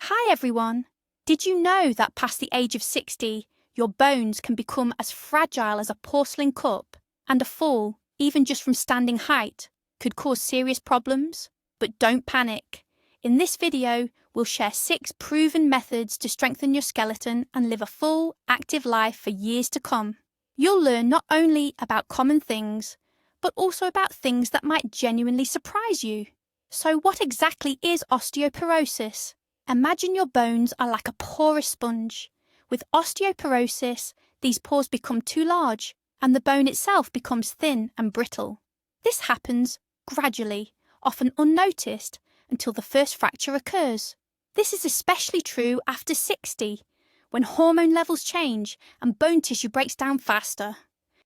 Hi everyone! Did you know that past the age of 60, your bones can become as fragile as a porcelain cup, and a fall, even just from standing height, could cause serious problems? But don't panic. In this video, we'll share 6 proven methods to strengthen your skeleton and live a full, active life for years to come. You'll learn not only about common things, but also about things that might genuinely surprise you. So what exactly is osteoporosis? Imagine your bones are like a porous sponge. With osteoporosis, these pores become too large and the bone itself becomes thin and brittle. This happens gradually, often unnoticed, until the first fracture occurs. This is especially true after 60, when hormone levels change and bone tissue breaks down faster.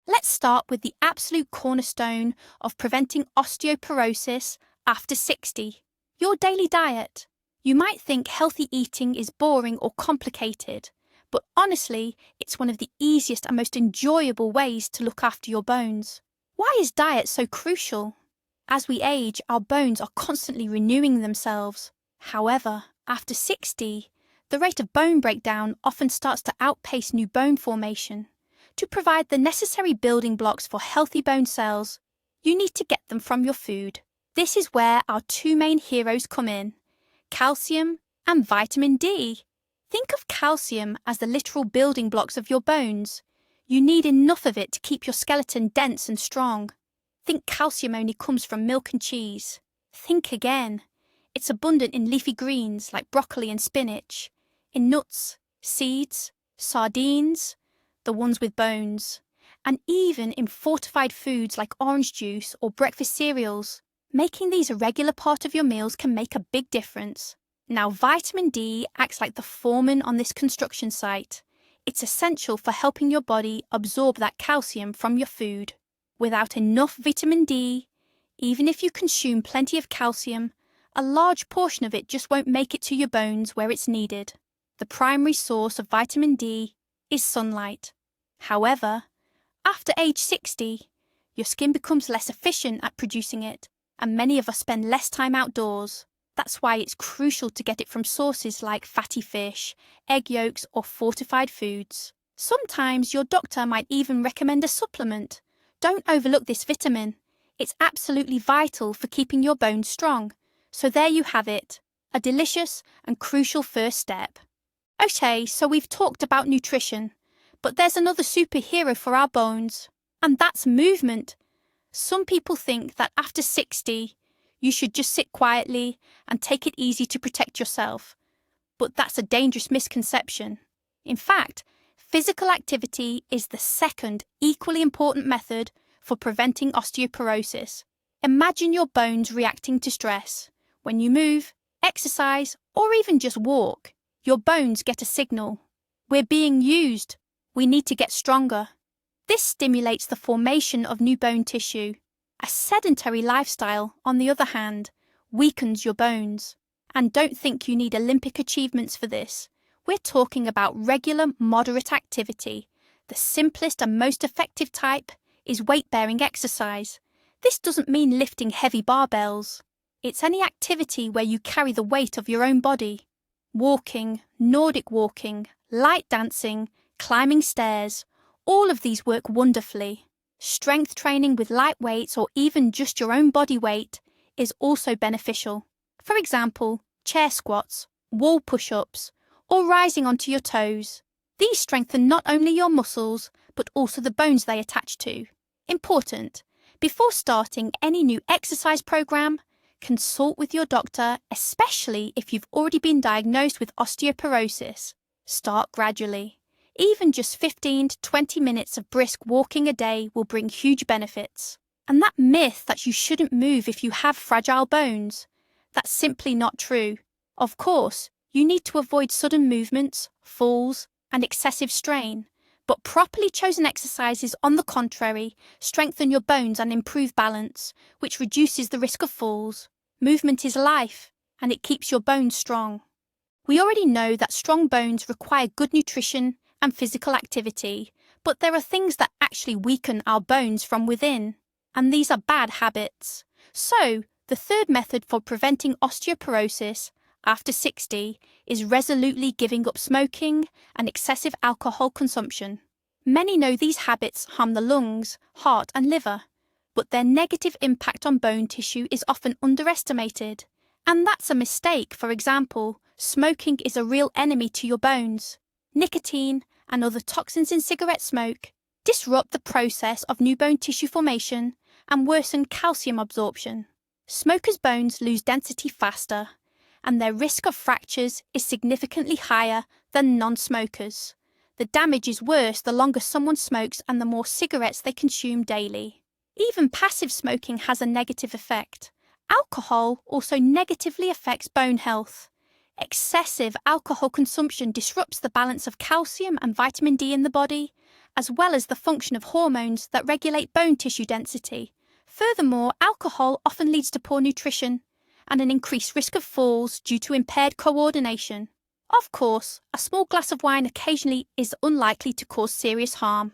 Let's start with the absolute cornerstone of preventing osteoporosis after 60, your daily diet. You might think healthy eating is boring or complicated, but honestly, it's one of the easiest and most enjoyable ways to look after your bones. Why is diet so crucial? As we age, our bones are constantly renewing themselves. However, after 60, the rate of bone breakdown often starts to outpace new bone formation. To provide the necessary building blocks for healthy bone cells, you need to get them from your food. This is where our 2 main heroes come in: calcium and vitamin D. Think of calcium as the literal building blocks of your bones. You need enough of it to keep your skeleton dense and strong. Think calcium only comes from milk and cheese. Think again. It's abundant in leafy greens like broccoli and spinach, in nuts, seeds, sardines, the ones with bones, and even in fortified foods like orange juice or breakfast cereals. Making these a regular part of your meals can make a big difference. Now, vitamin D acts like the foreman on this construction site. It's essential for helping your body absorb that calcium from your food. Without enough vitamin D, even if you consume plenty of calcium, a large portion of it just won't make it to your bones where it's needed. The primary source of vitamin D is sunlight. However, after age 60, your skin becomes less efficient at producing it, and many of us spend less time outdoors. That's why it's crucial to get it from sources like fatty fish, egg yolks, or fortified foods. Sometimes your doctor might even recommend a supplement. Don't overlook this vitamin. It's absolutely vital for keeping your bones strong. So there you have it, a delicious and crucial first step. Okay, so we've talked about nutrition, but there's another superhero for our bones, and that's movement. Some people think that after 60, you should just sit quietly and take it easy to protect yourself. But that's a dangerous misconception. In fact, physical activity is the second equally important method for preventing osteoporosis. Imagine your bones reacting to stress. When you move, exercise, or even just walk, your bones get a signal. We're being used. We need to get stronger. This stimulates the formation of new bone tissue. A sedentary lifestyle, on the other hand, weakens your bones. And don't think you need Olympic achievements for this. We're talking about regular, moderate activity. The simplest and most effective type is weight-bearing exercise. This doesn't mean lifting heavy barbells. It's any activity where you carry the weight of your own body. Walking, Nordic walking, light dancing, climbing stairs, all of these work wonderfully. Strength training with light weights or even just your own body weight is also beneficial. For example, chair squats, wall push-ups, or rising onto your toes. These strengthen not only your muscles, but also the bones they attach to. Important: before starting any new exercise program, consult with your doctor, especially if you've already been diagnosed with osteoporosis. Start gradually. Even just 15 to 20 minutes of brisk walking a day will bring huge benefits. And that myth that you shouldn't move if you have fragile bones, that's simply not true. Of course, you need to avoid sudden movements, falls, and excessive strain. But properly chosen exercises, on the contrary, strengthen your bones and improve balance, which reduces the risk of falls. Movement is life, and it keeps your bones strong. We already know that strong bones require good nutrition and physical activity, but there are things that actually weaken our bones from within, and these are bad habits. So, the third method for preventing osteoporosis after 60 is resolutely giving up smoking and excessive alcohol consumption. Many know these habits harm the lungs, heart and liver, but their negative impact on bone tissue is often underestimated. And that's a mistake. For example, smoking is a real enemy to your bones. Nicotine and other toxins in cigarette smoke disrupt the process of new bone tissue formation and worsen calcium absorption. Smokers' bones lose density faster, and their risk of fractures is significantly higher than non-smokers. The damage is worse the longer someone smokes and the more cigarettes they consume daily. Even passive smoking has a negative effect. Alcohol also negatively affects bone health. Excessive alcohol consumption disrupts the balance of calcium and vitamin D in the body, as well as the function of hormones that regulate bone tissue density. Furthermore, alcohol often leads to poor nutrition and an increased risk of falls due to impaired coordination. Of course, a small glass of wine occasionally is unlikely to cause serious harm.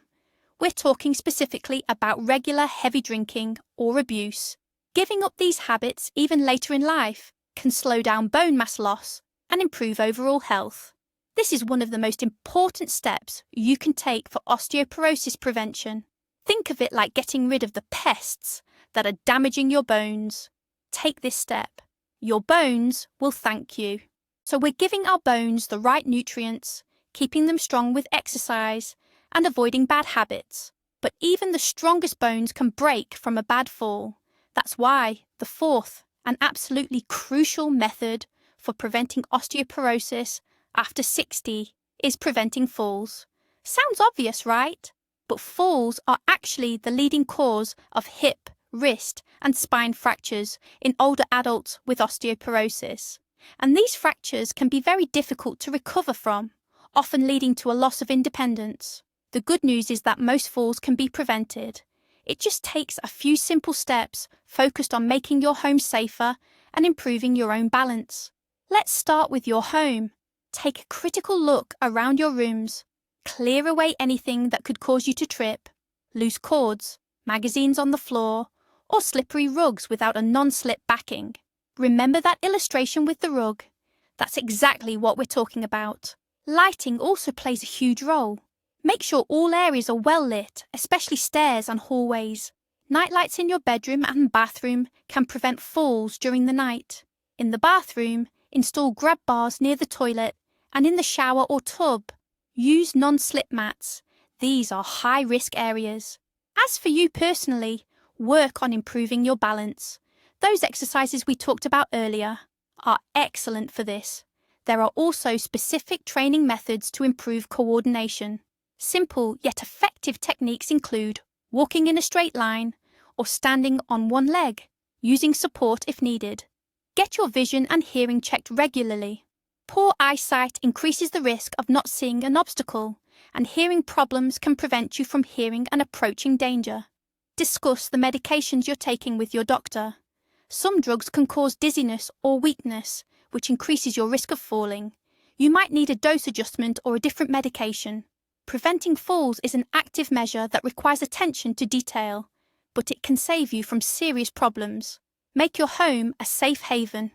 We're talking specifically about regular heavy drinking or abuse. Giving up these habits, even later in life, can slow down bone mass loss and improve overall health. This is one of the most important steps you can take for osteoporosis prevention. Think of it like getting rid of the pests that are damaging your bones. Take this step. Your bones will thank you. So we're giving our bones the right nutrients, keeping them strong with exercise, and avoiding bad habits. But even the strongest bones can break from a bad fall. That's why the fourth and absolutely crucial method for preventing osteoporosis after 60 is preventing falls. Sounds obvious, right? But falls are actually the leading cause of hip, wrist, and spine fractures in older adults with osteoporosis. And these fractures can be very difficult to recover from, often leading to a loss of independence. The good news is that most falls can be prevented. It just takes a few simple steps focused on making your home safer and improving your own balance. Let's start with your home. Take a critical look around your rooms. Clear away anything that could cause you to trip. Loose cords, magazines on the floor, or slippery rugs without a non-slip backing. Remember that illustration with the rug? That's exactly what we're talking about. Lighting also plays a huge role. Make sure all areas are well lit, especially stairs and hallways. Night lights in your bedroom and bathroom can prevent falls during the night. In the bathroom, install grab bars near the toilet, and in the shower or tub, use non-slip mats. These are high-risk areas. As for you personally, work on improving your balance. Those exercises we talked about earlier are excellent for this. There are also specific training methods to improve coordination. Simple yet effective techniques include walking in a straight line or standing on one leg, using support if needed. Get your vision and hearing checked regularly. Poor eyesight increases the risk of not seeing an obstacle, and hearing problems can prevent you from hearing an approaching danger. Discuss the medications you're taking with your doctor. Some drugs can cause dizziness or weakness, which increases your risk of falling. You might need a dose adjustment or a different medication. Preventing falls is an active measure that requires attention to detail, but it can save you from serious problems. Make your home a safe haven.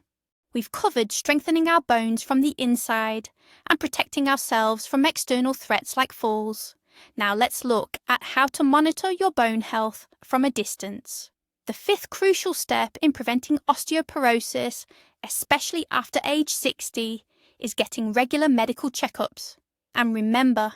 We've covered strengthening our bones from the inside and protecting ourselves from external threats like falls. Now let's look at how to monitor your bone health from a distance. The fifth crucial step in preventing osteoporosis, especially after age 60, is getting regular medical checkups. And remember,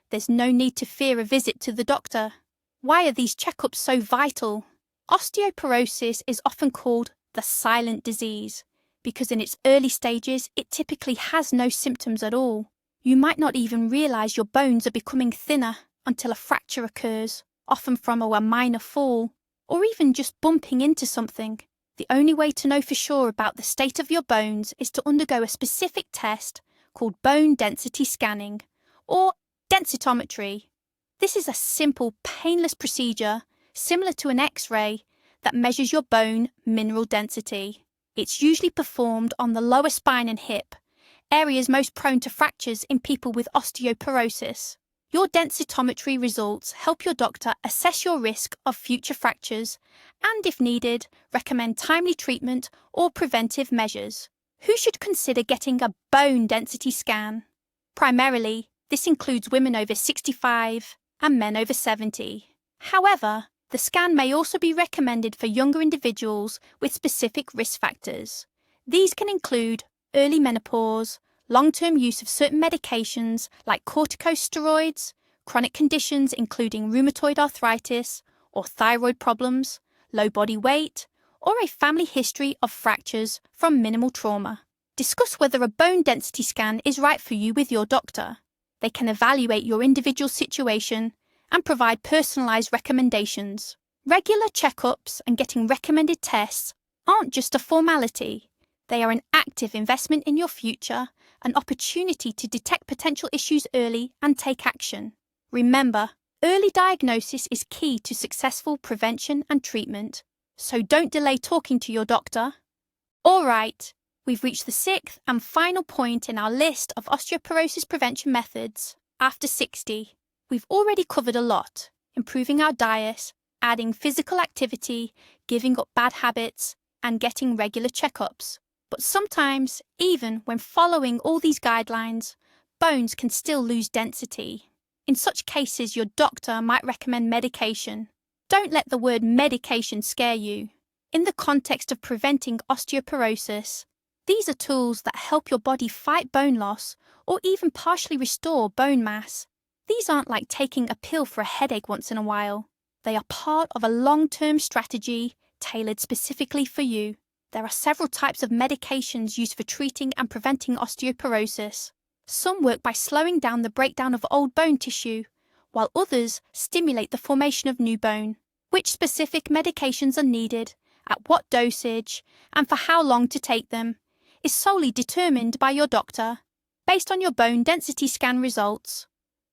there's no need to fear a visit to the doctor. Why are these checkups so vital? Osteoporosis is often called the silent disease because in its early stages it typically has no symptoms at all. You might not even realise your bones are becoming thinner until a fracture occurs, often from a minor fall, or even just bumping into something. The only way to know for sure about the state of your bones is to undergo a specific test called bone density scanning, or densitometry. This is a simple, painless procedure, similar to an X-ray, that measures your bone mineral density. It's usually performed on the lower spine and hip, areas most prone to fractures in people with osteoporosis. Your densitometry results help your doctor assess your risk of future fractures and, if needed, recommend timely treatment or preventive measures. Who should consider getting a bone density scan? Primarily, this includes women over 65 and men over 70. However, the scan may also be recommended for younger individuals with specific risk factors. These can include early menopause, long-term use of certain medications like corticosteroids, chronic conditions including rheumatoid arthritis or thyroid problems, low body weight, or a family history of fractures from minimal trauma. Discuss whether a bone density scan is right for you with your doctor. They can evaluate your individual situation and provide personalised recommendations. Regular checkups and getting recommended tests aren't just a formality. They are an active investment in your future, an opportunity to detect potential issues early and take action. Remember, early diagnosis is key to successful prevention and treatment, so don't delay talking to your doctor. All right, we've reached the sixth and final point in our list of osteoporosis prevention methods after 60. We've already covered a lot: improving our diet, adding physical activity, giving up bad habits, and getting regular checkups. But sometimes, even when following all these guidelines, bones can still lose density. In such cases, your doctor might recommend medication. Don't let the word medication scare you. In the context of preventing osteoporosis, these are tools that help your body fight bone loss or even partially restore bone mass. These aren't like taking a pill for a headache once in a while. They are part of a long-term strategy tailored specifically for you. There are several types of medications used for treating and preventing osteoporosis. Some work by slowing down the breakdown of old bone tissue, while others stimulate the formation of new bone. Which specific medications are needed, at what dosage, and for how long to take them is solely determined by your doctor, based on your bone density scan results,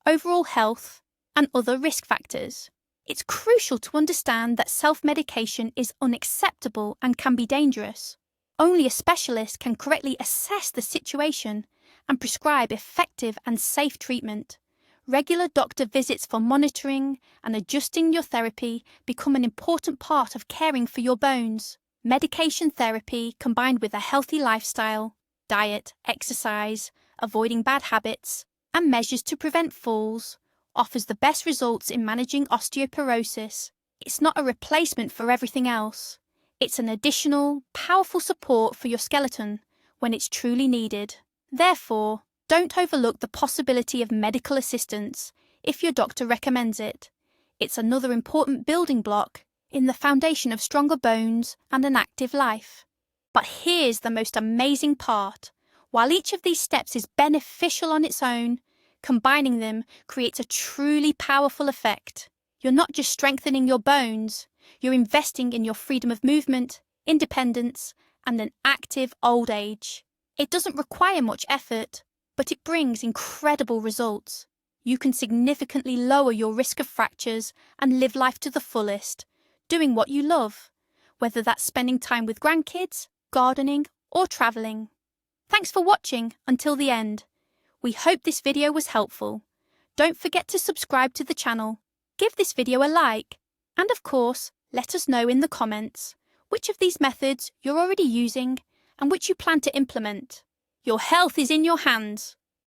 overall health, and other risk factors. It's crucial to understand that self-medication is unacceptable and can be dangerous. Only a specialist can correctly assess the situation and prescribe effective and safe treatment. Regular doctor visits for monitoring and adjusting your therapy become an important part of caring for your bones. Medication therapy combined with a healthy lifestyle, diet, exercise, avoiding bad habits, and measures to prevent falls offers the best results in managing osteoporosis. It's not a replacement for everything else. It's an additional, powerful support for your skeleton when it's truly needed. Therefore, don't overlook the possibility of medical assistance if your doctor recommends it. It's another important building block in the foundation of stronger bones and an active life. But here's the most amazing part. While each of these steps is beneficial on its own, combining them creates a truly powerful effect. You're not just strengthening your bones, you're investing in your freedom of movement, independence, and an active old age. It doesn't require much effort, but it brings incredible results. You can significantly lower your risk of fractures and live life to the fullest, doing what you love, whether that's spending time with grandkids, gardening, or traveling. Thanks for watching until the end. We hope this video was helpful. Don't forget to subscribe to the channel, give this video a like, and of course, let us know in the comments which of these methods you're already using and which you plan to implement. Your health is in your hands.